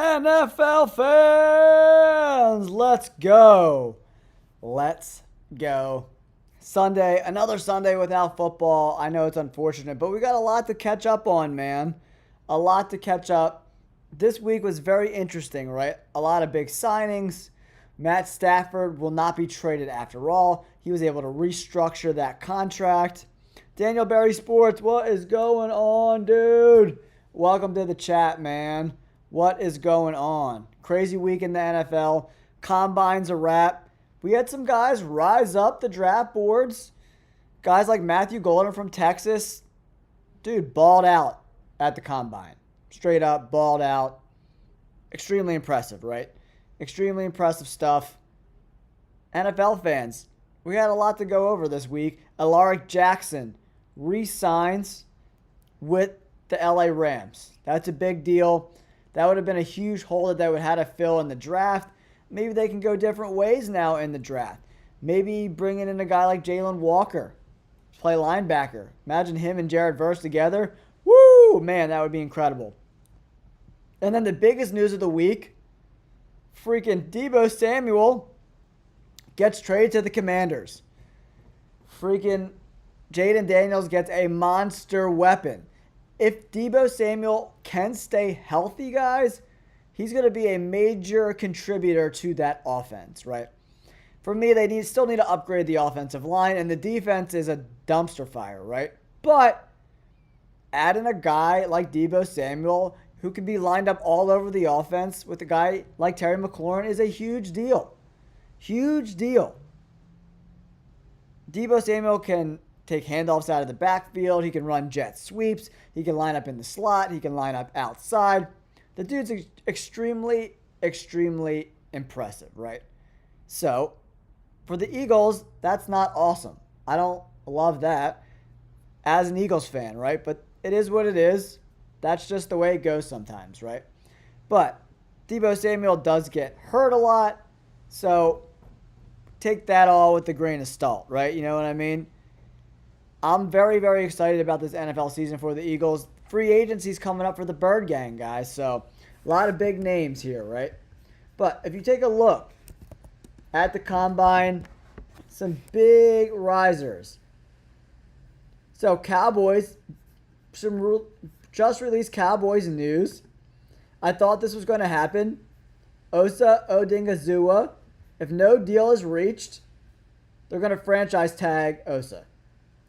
NFL fans, let's go. Let's go. Sunday, another Sunday without football. I know it's unfortunate, but we got a lot to catch up on, man. A lot to catch up. This week was very interesting, right? A lot of big signings. Matt Stafford will not be traded after all. He was able to restructure that contract. Daniel Berry Sports, what is going on, dude? Welcome to the chat, man. What is going on? Crazy week in the NFL. Combine's a wrap. We had some guys rise up the draft boards. Guys like Matthew Golden from Texas. Dude, balled out at the Combine. Straight up, balled out. Extremely impressive, right? Extremely impressive stuff. NFL fans, we had a lot to go over this week. Alaric Jackson re-signs with the LA Rams. That's a big deal. That would have been a huge hole that they would have had to fill in the draft. Maybe they can go different ways now in the draft. Maybe bringing in a guy like Jalen Walker, play linebacker. Imagine him and Jared Verse together. Woo! Man, that would be incredible. And then the biggest news of the week, freaking Deebo Samuel gets traded to the Commanders. Freaking Jaden Daniels gets a monster weapon. If Deebo Samuel can stay healthy, guys, he's going to be a major contributor to that offense, right? For me, they still need to upgrade the offensive line, and the defense is a dumpster fire, right? But adding a guy like Deebo Samuel who can be lined up all over the offense with a guy like Terry McLaurin is a huge deal. Huge deal. Deebo Samuel can take handoffs out of the backfield. He can run jet sweeps. He can line up in the slot. He can line up outside. The dude's extremely, extremely impressive, right? So, for the Eagles, that's not awesome. I don't love that as an Eagles fan, right? But it is what it is. That's just the way it goes sometimes, right? But Deebo Samuel does get hurt a lot. So, take that all with a grain of salt, right? You know what I mean? I'm very, very excited about this NFL season for the Eagles. Free agency's coming up for the Bird Gang, guys. So, a lot of big names here, right? But if you take a look at the Combine, some big risers. So, Cowboys, some just released Cowboys news. I thought this was going to happen. Osa Odingazua, if no deal is reached, they're going to franchise tag Osa,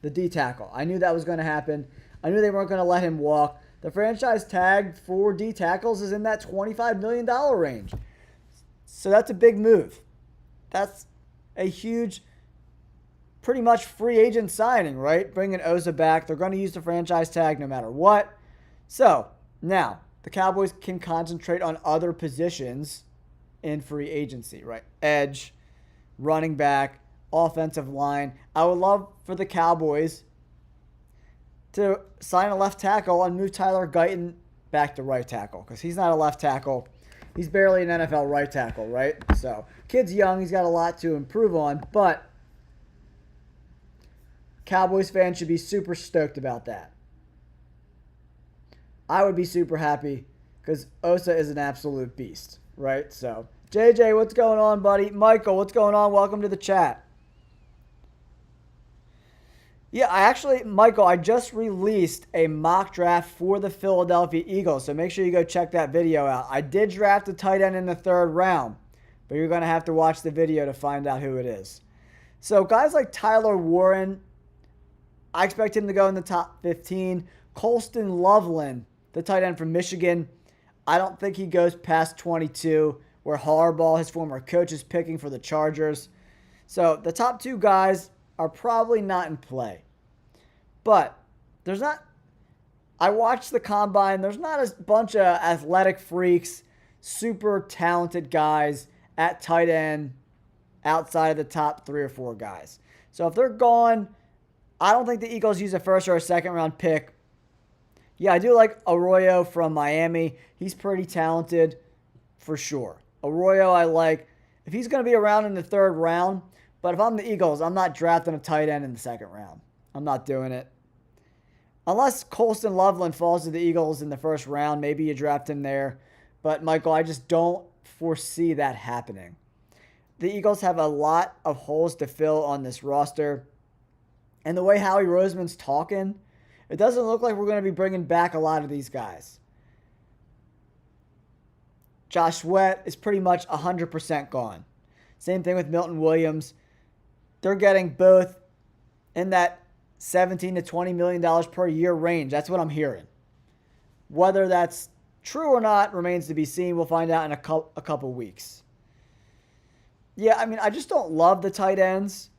the D tackle. I knew that was going to happen. I knew they weren't going to let him walk. The franchise tag for D tackles is in that $25 million range. So that's a big move. That's a huge, pretty much free agent signing, right? Bringing Osa back. They're going to use the franchise tag no matter what. So now the Cowboys can concentrate on other positions in free agency, right? Edge, running back, offensive line. I would love for the Cowboys to sign a left tackle and move Tyler Guyton back to right tackle because he's not a left tackle. He's barely an NFL right tackle, right? So, kid's young. He's got a lot to improve on, but Cowboys fans should be super stoked about that. I would be super happy because Osa is an absolute beast, right? So, JJ, what's going on, buddy? Michael, what's going on? Welcome to the chat. Yeah, Michael, I just released a mock draft for the Philadelphia Eagles, so make sure you go check that video out. I did draft a tight end in the 3rd round, but you're going to have to watch the video to find out who it is. So guys like Tyler Warren, I expect him to go in the top 15. Colston Loveland, the tight end from Michigan, I don't think he goes past 22, where Harbaugh, his former coach, is picking for the Chargers. So the top 2 guys are probably not in play. But I watched the Combine. There's not a bunch of athletic freaks, super talented guys at tight end outside of the top 3 or 4 guys. So if they're gone, I don't think the Eagles use a 1st or a 2nd round pick. Yeah, I do like Arroyo from Miami. He's pretty talented for sure. Arroyo I like. If he's going to be around in the 3rd round, but if I'm the Eagles, I'm not drafting a tight end in the 2nd round. I'm not doing it. Unless Colston Loveland falls to the Eagles in the 1st round, maybe you draft him there. But, Michael, I just don't foresee that happening. The Eagles have a lot of holes to fill on this roster. And the way Howie Roseman's talking, it doesn't look like we're going to be bringing back a lot of these guys. Josh Sweat is pretty much 100% gone. Same thing with Milton Williams. They're getting both in that $17 to $20 million per year range. That's what I'm hearing. Whether that's true or not remains to be seen. We'll find out in a couple weeks. Yeah, I mean, I just don't love the tight ends.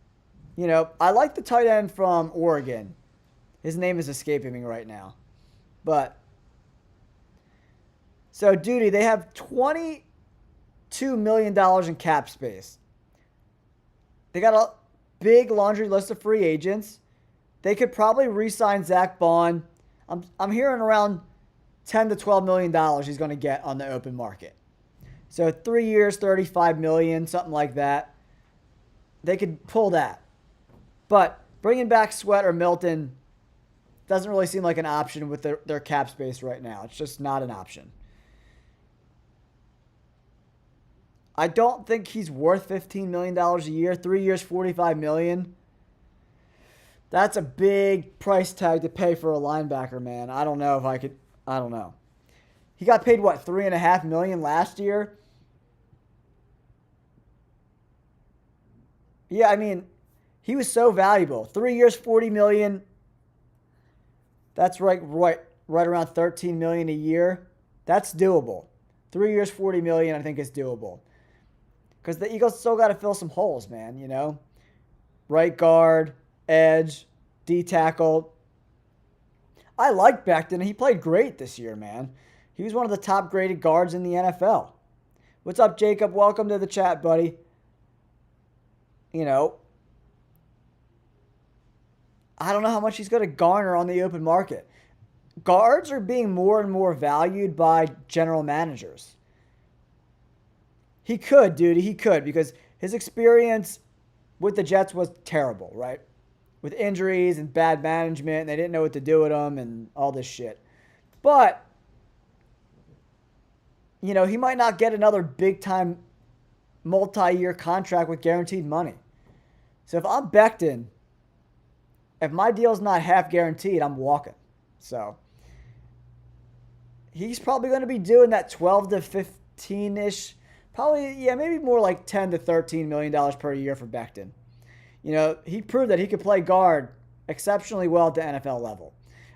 You know, I like the tight end from Oregon. His name is escaping me right now. But, so, Duty, they have $22 million in cap space. They got a big laundry list of free agents. They could probably re-sign Zach Bond. I'm hearing around $10 to $12 million he's going to get on the open market. So 3 years, $35 million, something like that. They could pull that. But bringing back Sweat or Milton doesn't really seem like an option with their cap space right now. It's just not an option. I don't think he's worth $15 million a year. 3 years, $45 million. That's a big price tag to pay for a linebacker, man. I don't know if I could. I don't know. He got paid, what, $3.5 million last year? Yeah, I mean, he was so valuable. 3 years, $40 million. That's right around $13 million a year. That's doable. 3 years, $40 million, I think is doable. Because the Eagles still got to fill some holes, man, you know? Right guard, edge, D tackle. I like Becton. He played great this year, man. He was one of the top graded guards in the NFL. What's up, Jacob? Welcome to the chat, buddy. You know, I don't know how much he's going to garner on the open market. Guards are being more and more valued by general managers. He could, dude. He could, because his experience with the Jets was terrible, right? With injuries and bad management, and they didn't know what to do with him and all this shit. But, you know, he might not get another big-time multi-year contract with guaranteed money. So if I'm Becton, if my deal's not half guaranteed, I'm walking. So he's probably going to be doing that 12 to 15-ish, probably, yeah, maybe more like $10 to $13 million per year for Becton. You know, he proved that he could play guard exceptionally well at the NFL level.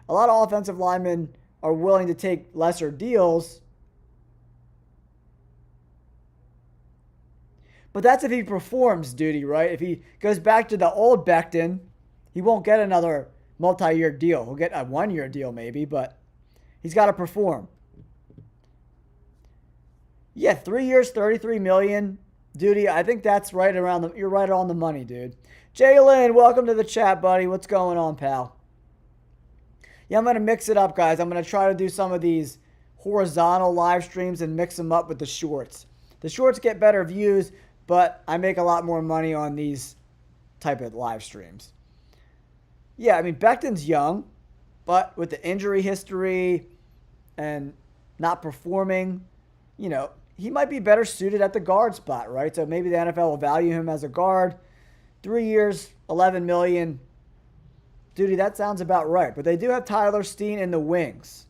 A lot of offensive linemen are willing to take lesser deals, but that's if he performs, Duty, right? If he goes back to the old Becton, he won't get another multi-year deal. He'll get a 1 year deal maybe, but he's got to perform. Yeah, 3 years, $33 million. Duty, I think that's right around you're right on the money, dude. Jalen, welcome to the chat, buddy. What's going on, pal? Yeah, I'm going to mix it up, guys. I'm going to try to do some of these horizontal live streams and mix them up with the shorts. The shorts get better views, but I make a lot more money on these type of live streams. Yeah, I mean, Becton's young, but with the injury history and not performing, you know, he might be better suited at the guard spot, right? So maybe the NFL will value him as a guard. 3 years, $11 million. Duty, that sounds about right. But they do have Tyler Steen in the wings.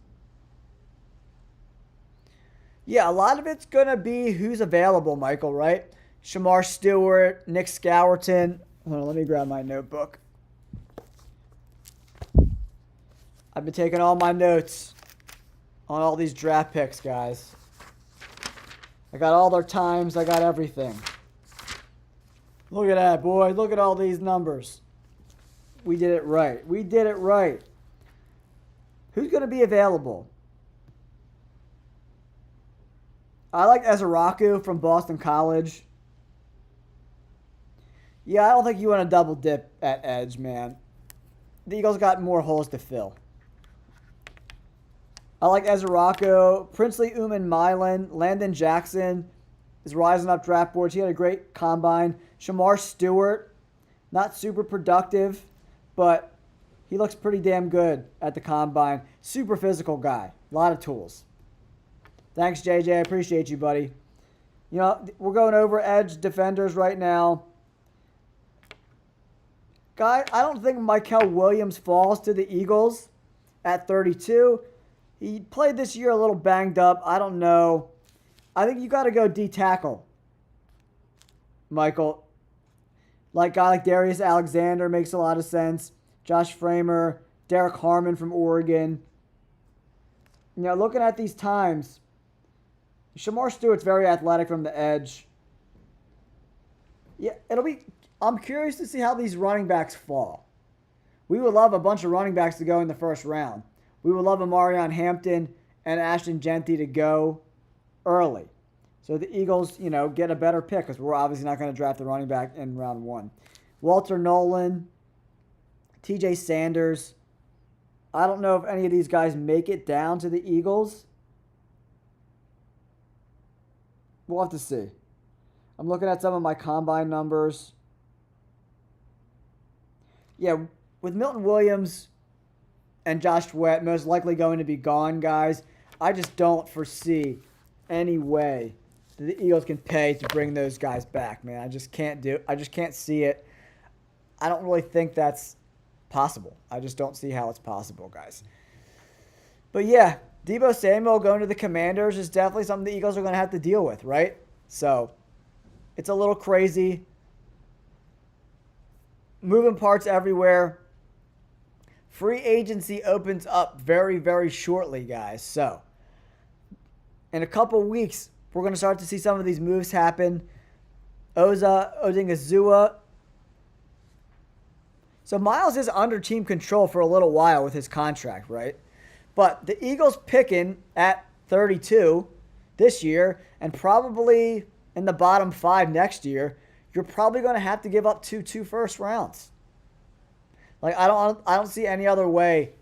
Yeah, a lot of it's going to be who's available, Michael, right? Shamar Stewart, Nick Scourton. Hold on, let me grab my notebook. I've been taking all my notes on all these draft picks, guys. I got all their times. I got everything. Look at that, boy. Look at all these numbers. We did it right. We did it right. Who's going to be available? I like Ezeraku from Boston College. Yeah, I don't think you want to double dip at edge, man. The Eagles got more holes to fill. I like Ezeraku. Princely Uman Milan. Landon Jackson is rising up draft boards. He had a great combine. Shamar Stewart, not super productive, but he looks pretty damn good at the combine. Super physical guy. A lot of tools. Thanks, JJ. I appreciate you, buddy. You know, we're going over edge defenders right now. Guy, I don't think Mykel Williams falls to the Eagles at 32. He played this year a little banged up. I don't know. I think you got to go D-tackle, Michael. Like guy like Darius Alexander makes a lot of sense. Josh Framer, Derek Harmon from Oregon. You know, looking at these times, Shamar Stewart's very athletic from the edge. Yeah, I'm curious to see how these running backs fall. We would love a bunch of running backs to go in the first round. We would love Amarion Hampton and Ashton Genty to go early. So the Eagles, you know, get a better pick because we're obviously not going to draft the running back in round 1. Walter Nolan, TJ Sanders. I don't know if any of these guys make it down to the Eagles. We'll have to see. I'm looking at some of my combine numbers. Yeah, with Milton Williams and Josh Sweat most likely going to be gone, guys, I just don't foresee any way that the Eagles can pay to bring those guys back, man. I just can't see it. I don't really think that's possible. I just don't see how it's possible, guys. But yeah, Deebo Samuel going to the Commanders is definitely something the Eagles are going to have to deal with, right? So it's a little crazy. Moving parts everywhere. Free agency opens up very, very shortly, guys. So in a couple weeks, we're going to start to see some of these moves happen. Oza Odingazua. So Miles is under team control for a little while with his contract, right? But the Eagles picking at 32 this year and probably in the bottom 5 next year, you're probably going to have to give up two first rounds. Like I don't see any other way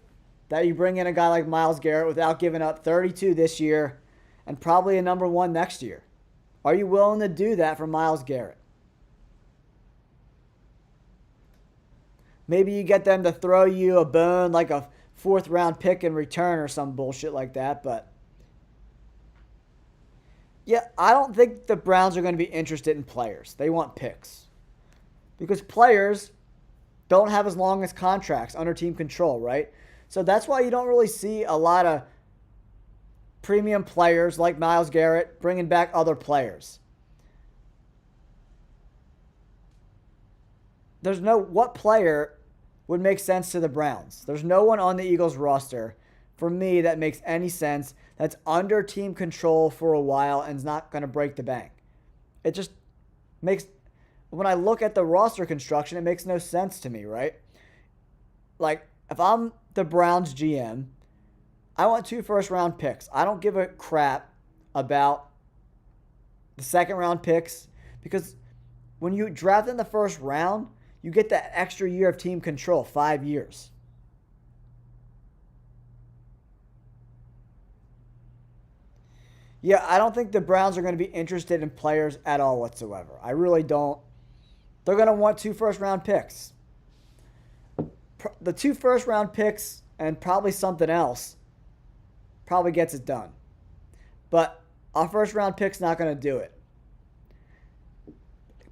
that you bring in a guy like Myles Garrett without giving up 32 this year and probably a number 1 next year. Are you willing to do that for Myles Garrett? Maybe you get them to throw you a bone like a 4th round pick in return or some bullshit like that, but yeah, I don't think the Browns are going to be interested in players. They want picks. Because players don't have as long as contracts under team control, right? So that's why you don't really see a lot of premium players like Myles Garrett bringing back other players. What player would make sense to the Browns? There's no one on the Eagles roster for me that makes any sense that's under team control for a while and is not going to break the bank. It just makes, when I look at the roster construction, it makes no sense to me, right? Like, if I'm the Browns GM, I want 2 first-round picks. I don't give a crap about the second-round picks because when you draft in the first round, you get that extra year of team control, 5 years. Yeah, I don't think the Browns are going to be interested in players at all whatsoever. I really don't. They're going to want 2 first-round picks. The 2 first-round picks and probably something else probably gets it done. But our first-round pick's not going to do it.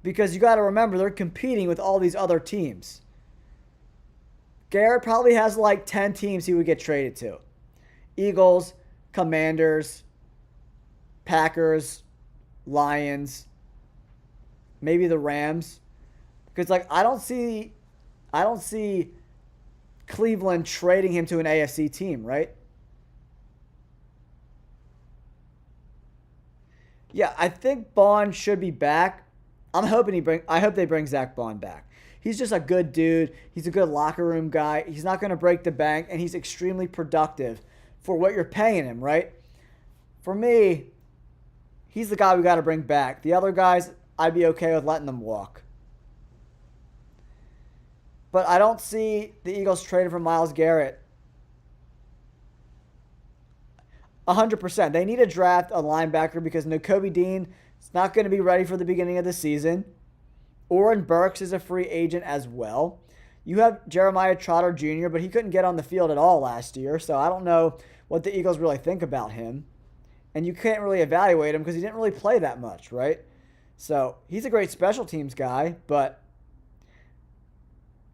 Because you got to remember, they're competing with all these other teams. Garrett probably has like 10 teams he would get traded to. Eagles, Commanders, Packers, Lions, maybe the Rams. Because like I don't see Cleveland trading him to an AFC team, right? Yeah, I think Bond should be back. I hope they bring Zach Bond back. He's just a good dude. He's a good locker room guy. He's not going to break the bank, and he's extremely productive for what you're paying him, right? For me, he's the guy we got to bring back. The other guys, I'd be okay with letting them walk. But I don't see the Eagles trading for Myles Garrett 100%. They need to draft a linebacker because Nakobe Dean is not going to be ready for the beginning of the season. Oren Burks is a free agent as well. You have Jeremiah Trotter Jr., but he couldn't get on the field at all last year, so I don't know what the Eagles really think about him. and you can't really evaluate him because he didn't really play that much, right? So he's a great special teams guy, but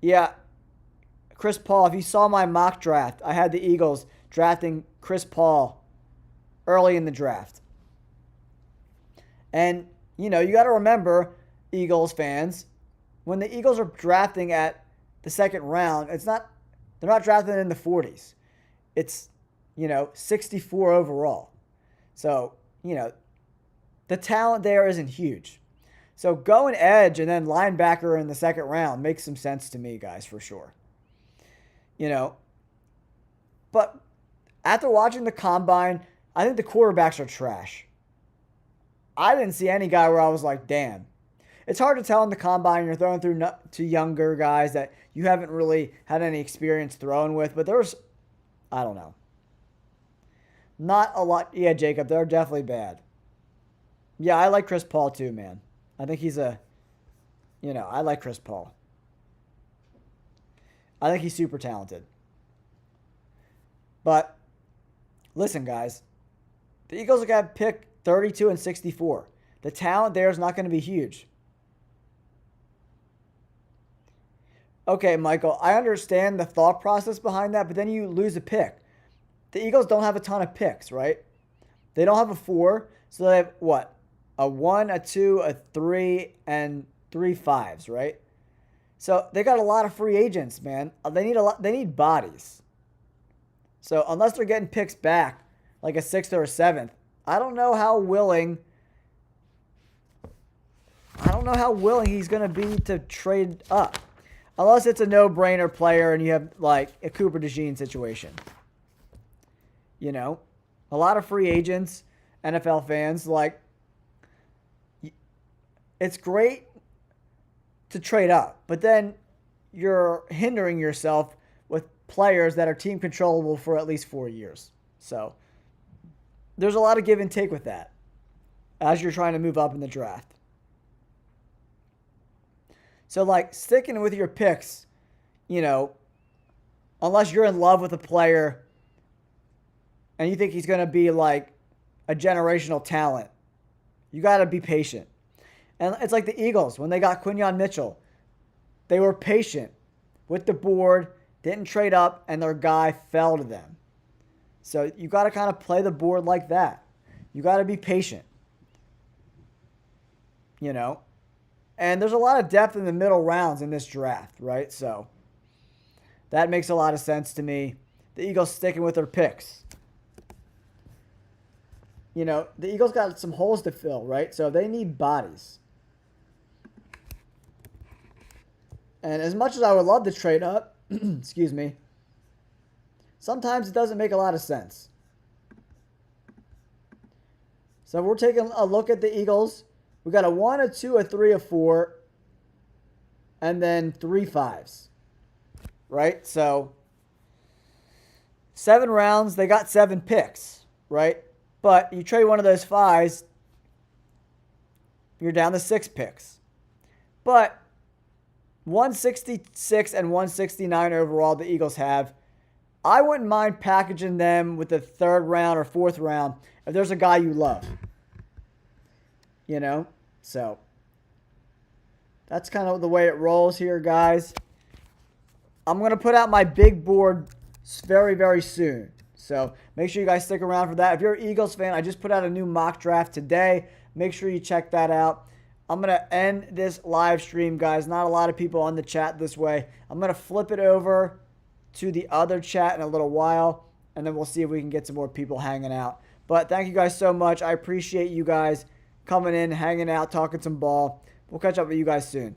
yeah, Chris Paul, if you saw my mock draft, I had the Eagles drafting Chris Paul early in the draft. And, you know, you got to remember, Eagles fans, when the Eagles are drafting at the second round, they're not drafting in the 40s. It's, 64 overall. So, the talent there isn't huge. So going edge and then linebacker in the second round makes some sense to me, guys, for sure. But after watching the combine, I think the quarterbacks are trash. I didn't see any guy where I was like, damn. It's hard to tell in the combine. You're throwing through to younger guys that you haven't really had any experience throwing with. But there's, I don't know. Not a lot. Yeah, Jacob, they're definitely bad. Yeah, I like Chris Paul too, man. I think he's I like Chris Paul. I think he's super talented. But listen, guys, the Eagles are going to pick 32 and 64. The talent there is not going to be huge. Okay, Michael, I understand the thought process behind that, but then you lose a pick. The Eagles don't have a ton of picks, right? They don't have a 4, so they have what? A 1, a 2, a 3, and 3 5s, right? So they got a lot of free agents, man. They need bodies. So unless they're getting picks back, like a 6th or a 7th, I don't know how willing he's going to be to trade up. Unless it's a no-brainer player and you have like a Cooper DeJean situation. A lot of free agents, NFL fans, like, it's great to trade up, but then you're hindering yourself with players that are team controllable for at least 4 years. So there's a lot of give and take with that as you're trying to move up in the draft. So, like, sticking with your picks, unless you're in love with a player and you think he's going to be like a generational talent, you got to be patient. And it's like the Eagles, when they got Quinyon Mitchell, they were patient with the board, didn't trade up, and their guy fell to them. So you got to kind of play the board like that. You got to be patient. And there's a lot of depth in the middle rounds in this draft, right? So that makes a lot of sense to me. The Eagles sticking with their picks. The Eagles got some holes to fill, right? So they need bodies. And as much as I would love to trade up, excuse me, sometimes it doesn't make a lot of sense. So we're taking a look at the Eagles. We got a 1, a 2, a 3, a 4, and then 3 5s, right? So 7 rounds, they got 7 picks, right? But you trade one of those 5s, you're down to 6 picks. But 166 and 169 overall the Eagles have. I wouldn't mind packaging them with the 3rd round or 4th round if there's a guy you love. So that's kind of the way it rolls here, guys. I'm going to put out my big board very, very soon. So make sure you guys stick around for that. If you're an Eagles fan, I just put out a new mock draft today. Make sure you check that out. I'm going to end this live stream, guys. Not a lot of people on the chat this way. I'm going to flip it over to the other chat in a little while, and then we'll see if we can get some more people hanging out. But thank you guys so much. I appreciate you guys coming in, hanging out, talking some ball. We'll catch up with you guys soon.